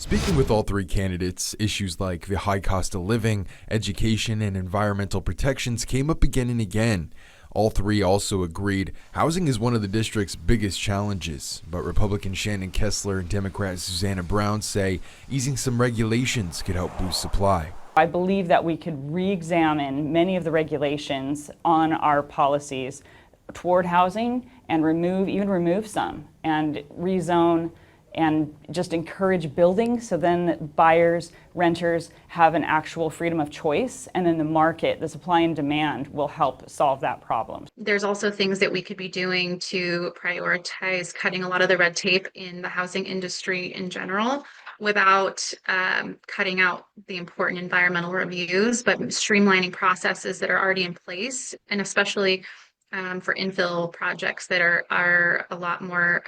Speaking with all three candidates, issues like the high cost of living, education, and environmental protections came up again and again. All three also agreed housing is one of the district's biggest challenges, but Republican Shannon Kessler and Democrat Susanna Brown say easing some regulations could help boost supply. I believe that we could re-examine many of the regulations on our policies toward housing and remove some and rezone and just encourage building so then buyers, renters have an actual freedom of choice, and then the market, the supply and demand will help solve that problem. There's also things that we could be doing to prioritize cutting a lot of the red tape in the housing industry in general without cutting out the important environmental reviews, but streamlining processes that are already in place, and especially for infill projects that are a lot more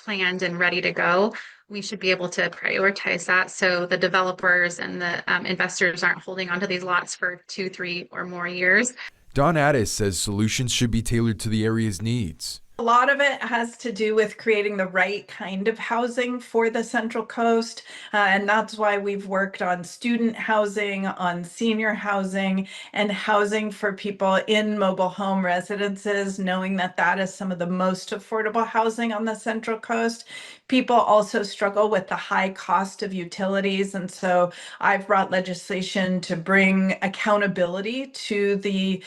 planned and ready to go. We should be able to prioritize that so the developers and the investors aren't holding onto these lots for 2, 3, or more years. Dawn Addis says solutions should be tailored to the area's needs. A lot of it has to do with creating the right kind of housing for the Central Coast. And that's why we've worked on student housing, on senior housing, and housing for people in mobile home residences, knowing that that is some of the most affordable housing on the Central Coast. People also struggle with the high cost of utilities. And so I've brought legislation to bring accountability to the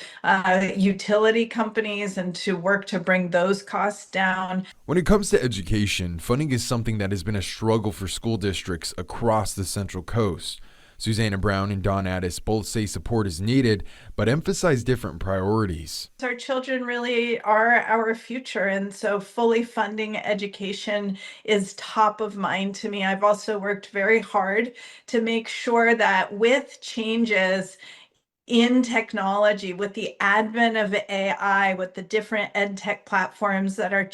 utility companies and to work to bring those costs down. When it comes to education, funding is something that has been a struggle for school districts across the Central Coast. Susanna Brown and Dawn Addis both say support is needed, but emphasize different priorities. Our children really are our future, and so fully funding education is top of mind to me. I've also worked very hard to make sure that with changes in technology, with the advent of AI, with the different ed tech platforms, that our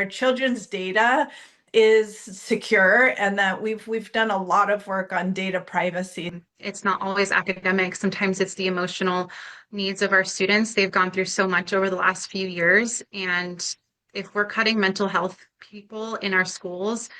children's data is secure, and that we've done a lot of work on data privacy. It's not always academic. Sometimes it's the emotional needs of our students. They've gone through so much over the last few years, and if we're cutting mental health people in our schools,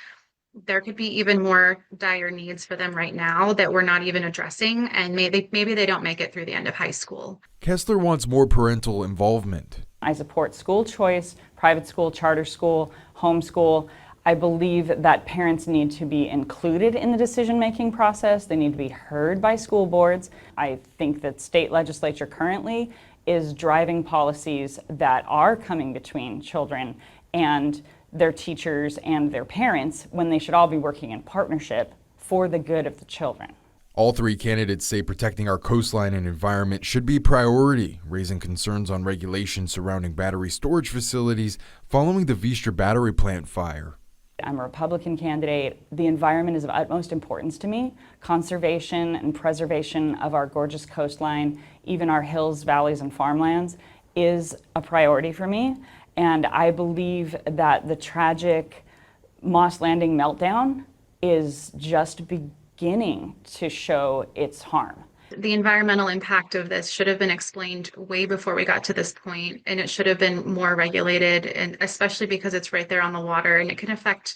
there could be even more dire needs for them right now that we're not even addressing, and maybe they don't make it through the end of high school. Kessler wants more parental involvement. I support school choice, private school, charter school, homeschool. I believe that parents need to be included in the decision-making process. They need to be heard by school boards. I think that state legislature currently is driving policies that are coming between children and their teachers and their parents when they should all be working in partnership for the good of the children. All three candidates say protecting our coastline and environment should be a priority, raising concerns on regulations surrounding battery storage facilities following the Vistra battery plant fire. I'm a Republican candidate. The environment is of utmost importance to me. Conservation and preservation of our gorgeous coastline, even our hills, valleys, and farmlands, is a priority for me. And I believe that the tragic Moss Landing meltdown is just beginning to show its harm. The environmental impact of this should have been explained way before we got to this point, and it should have been more regulated, and especially because it's right there on the water and it can affect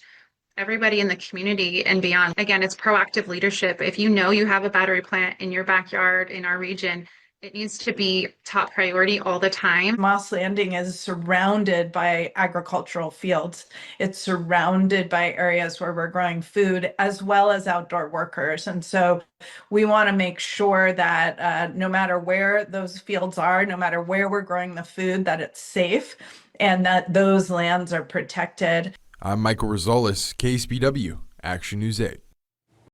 everybody in the community and beyond. Again, it's proactive leadership. If you know you have a battery plant in your backyard in our region, it needs to be top priority all the time. Moss Landing is surrounded by agricultural fields. It's surrounded by areas where we're growing food as well as outdoor workers. And so we want to make sure that no matter where those fields are, no matter where we're growing the food, that it's safe and that those lands are protected. I'm Michael Rosales, KSBW, Action News 8.